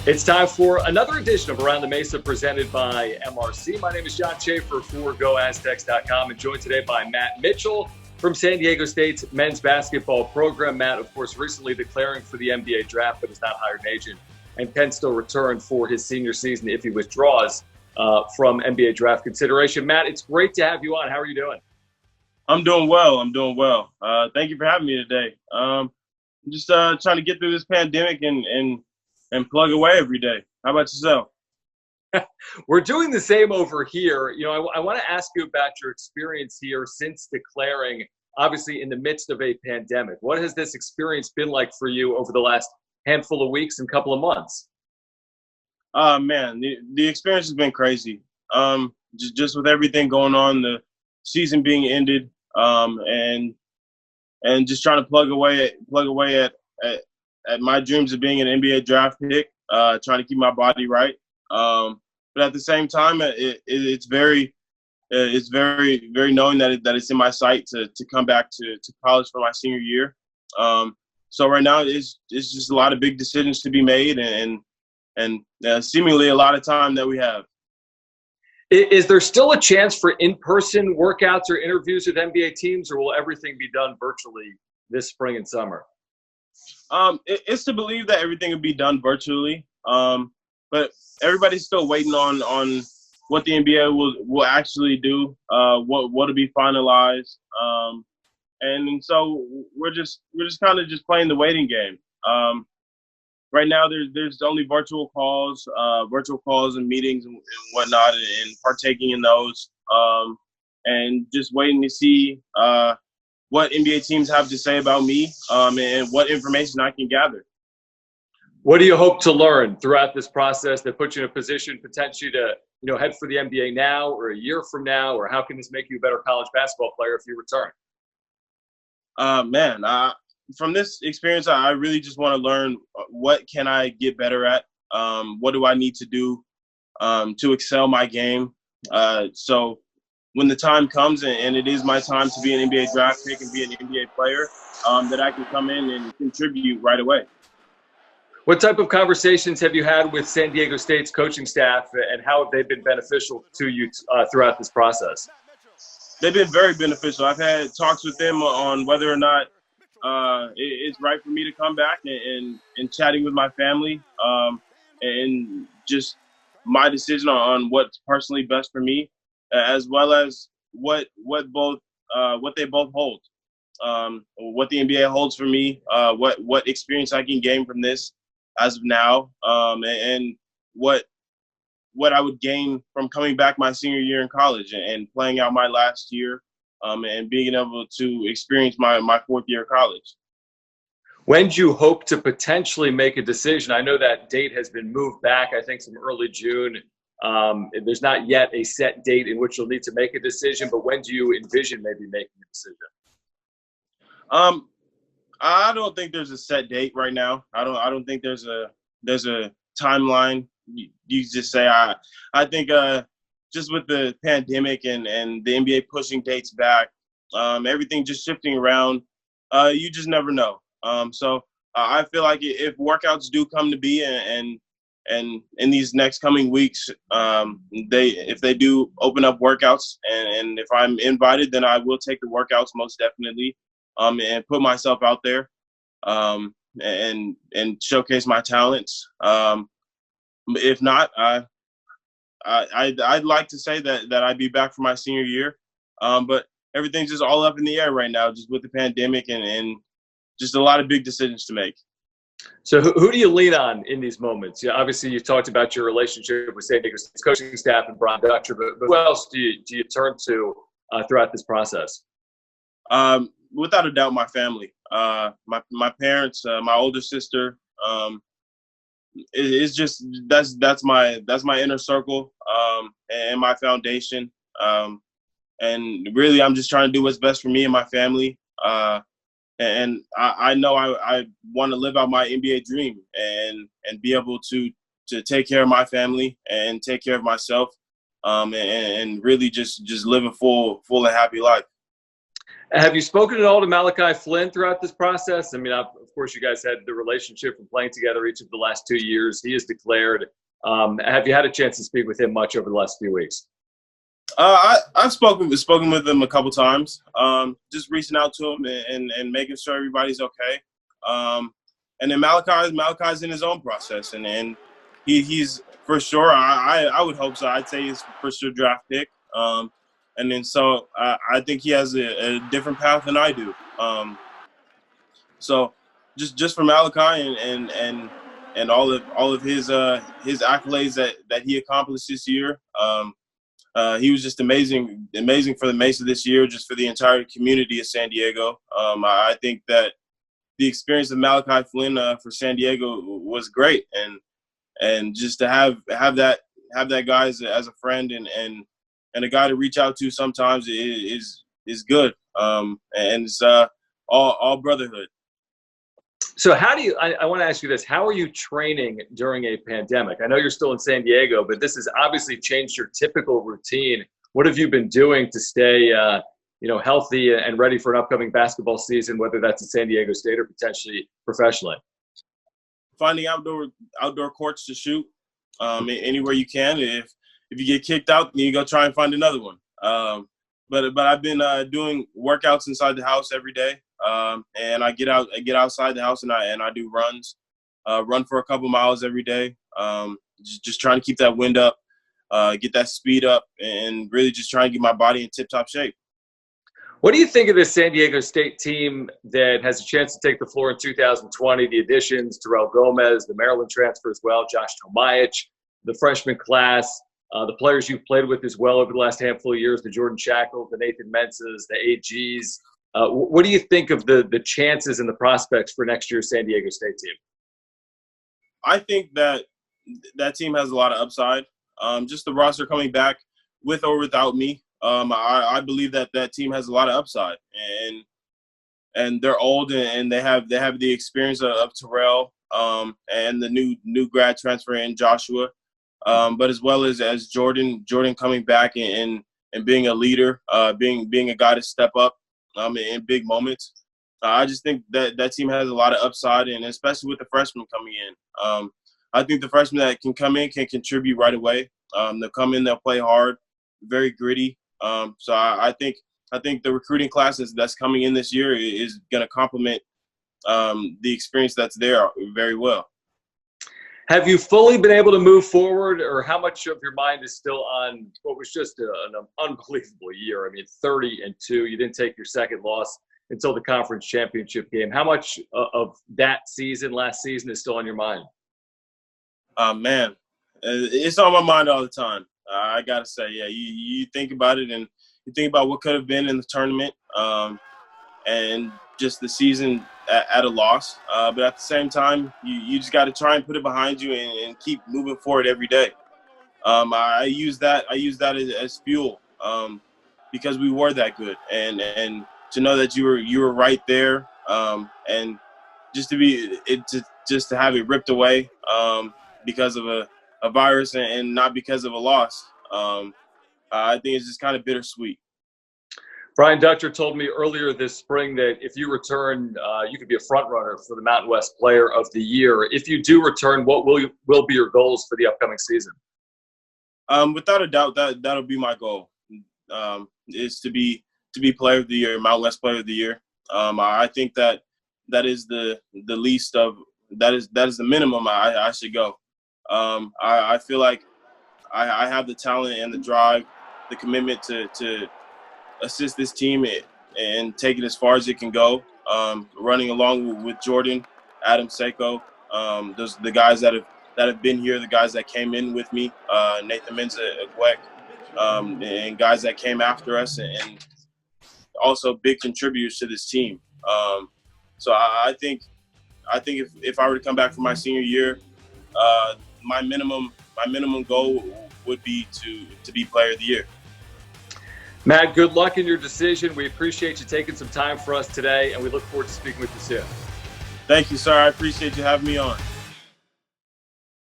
It's time for another edition of Around the Mesa presented by MRC. My name is John Schaefer for GoAztecs.com and joined today by Matt Mitchell from San Diego State's men's basketball program. Matt, of course, recently declaring for the NBA draft, but has not hired an agent and can still return for his senior season if he withdraws from NBA draft consideration. Matt, it's great to have you on. How are you doing? I'm doing well. Thank you for having me today. I'm just trying to get through this pandemic and plug away every day. How about yourself? We're doing the same over here. You know, I want to ask you about your experience here since declaring, obviously in the midst of a pandemic. What has this experience been like for you over the last handful of weeks and couple of months? Man, the experience has been crazy. Just with everything going on, the season being ended, and just trying to plug away at my dreams of being an NBA draft pick, trying to keep my body right. But at the same time, it's very knowing that it's in my sight to come back to college for my senior year. So right now it's just a lot of big decisions to be made and seemingly a lot of time that we have. Is there still a chance for in-person workouts or interviews with NBA teams, or will everything be done virtually this spring and summer? It's to believe that everything will be done virtually, but everybody's still waiting on what the NBA will actually do, what will be finalized, and so we're just kind of just playing the waiting game. Right now, there's only virtual calls and meetings and whatnot, and partaking in those, and just waiting to see what NBA teams have to say about me, and what information I can gather. What do you hope to learn throughout this process that puts you in a position potentially to, head for the NBA now or a year from now, or how can this make you a better college basketball player if you return? From this experience, I really just want to learn what can I get better at. What do I need to do to excel my game? So when the time comes and it is my time to be an NBA draft pick and be an NBA player, that I can come in and contribute right away. What type of conversations have you had with San Diego State's coaching staff, and how have they been beneficial to you throughout this process? They've been very beneficial. I've had talks with them on whether or not it's right for me to come back and chatting with my family, and just my decision on what's personally best for me, as well as what they both hold, what the NBA holds for me, what experience I can gain from this as of now, and what I would gain from coming back my senior year in college and playing out my last year, and being able to experience my fourth year of college. When do you hope to potentially make a decision? I know that date has been moved back, I think, some early June. There's not yet a set date in which you'll need to make a decision, but when do you envision maybe making a decision? I don't think there's a set date right now. I don't think there's a timeline. You just say I think just with the pandemic and the NBA pushing dates back, everything just shifting around, you just never know. So I feel like if workouts do come to be and in these next coming weeks, if they do open up workouts and if I'm invited, then I will take the workouts most definitely, and put myself out there, and showcase my talents. If not, I'd like to say that I'd be back for my senior year, but everything's just all up in the air right now, just with the pandemic and just a lot of big decisions to make. So who do you lean on in these moments? Obviously, you talked about your relationship with San Diego State's coaching staff and Brian Dutcher, but who else do you turn to throughout this process? Without a doubt, my family, my parents, my older sister. It's just that's my inner circle, and my foundation. And really, I'm just trying to do what's best for me and my family. And I know I want to live out my NBA dream and be able to take care of my family and take care of myself, and really just live a full and happy life. Have you spoken at all to Malachi Flynn throughout this process? I mean, of course, you guys had the relationship from playing together each of the last 2 years. He is declared. Have you had a chance to speak with him much over the last few weeks? I've spoken with him a couple times. Just reaching out to him and making sure everybody's okay. And then Malachi's in his own process, and he's for sure. I would hope so. I'd say he's for sure draft pick. And then so I think he has a different path than I do. So just for Malachi and all of his accolades that he accomplished this year. He was just amazing for the Mesa this year, just for the entire community of San Diego. I think that the experience of Malachi Flynn for San Diego was great, and just to have that guy as a friend and a guy to reach out to sometimes is good. And it's all brotherhood. So how do you, I want to ask you this, how are you training during a pandemic? I know you're still in San Diego, but this has obviously changed your typical routine. What have you been doing to stay, healthy and ready for an upcoming basketball season, whether that's at San Diego State or potentially professionally? Finding outdoor courts to shoot anywhere you can. If you get kicked out, then you go try and find another one. But I've been doing workouts inside the house every day. And I get outside the house and I do runs, run for a couple miles every day. Just trying to keep that wind up, get that speed up, and really just trying to get my body in tip-top shape. What do you think of this San Diego State team that has a chance to take the floor in 2020? The additions, Terrell Gomez, the Maryland transfer as well, Josh Tomaic, the freshman class, the players you've played with as well over the last handful of years, the Jordan Shackles, the Nathan Mensahs, the AGs. What do you think of the chances and the prospects for next year's San Diego State team? I think that team has a lot of upside. Just the roster coming back with or without me, I believe that team has a lot of upside, and they're old and they have the experience of Terrell and the new grad transfer in Joshua, but as well as Jordan coming back and being a leader, being a guy to step up in big moments. I just think that team has a lot of upside, and especially with the freshmen coming in. I think the freshmen that can come in can contribute right away. They'll come in, they'll play hard, very gritty. So I think the recruiting class that's coming in this year is going to complement the experience that's there very well. Have you fully been able to move forward, or how much of your mind is still on what was just an unbelievable year? I mean, 30-2. You didn't take your second loss until the conference championship game. How much of that season, last season, is still on your mind? Man, it's on my mind all the time. I got to say, yeah, you think about it, and you think about what could have been in the tournament and just the season at a loss. But at the same time, you just got to try and put it behind you and keep moving forward every day. I use that as fuel because we were that good, and to know that you were right there, and just to have it ripped away because of a virus and not because of a loss. I think it's just kind of bittersweet. Brian Dutcher told me earlier this spring that if you return, you could be a front runner for the Mountain West Player of the Year. If you do return, what will be your goals for the upcoming season? Without a doubt, that'll be my goal. Is to be Player of the Year, Mountain West Player of the Year. I think that is the least of that is the minimum I should go. I feel like I have the talent and the drive, the commitment to assist this team and take it as far as it can go. Running along with Jordan, Adam Seiko, those the guys that have been here, the guys that came in with me, Nathan Mensah, and guys that came after us, and also big contributors to this team. So I think if I were to come back for my senior year, my minimum goal would be to be Player of the Year. Matt, good luck in your decision. We appreciate you taking some time for us today, and we look forward to speaking with you soon. Thank you, sir. I appreciate you having me on.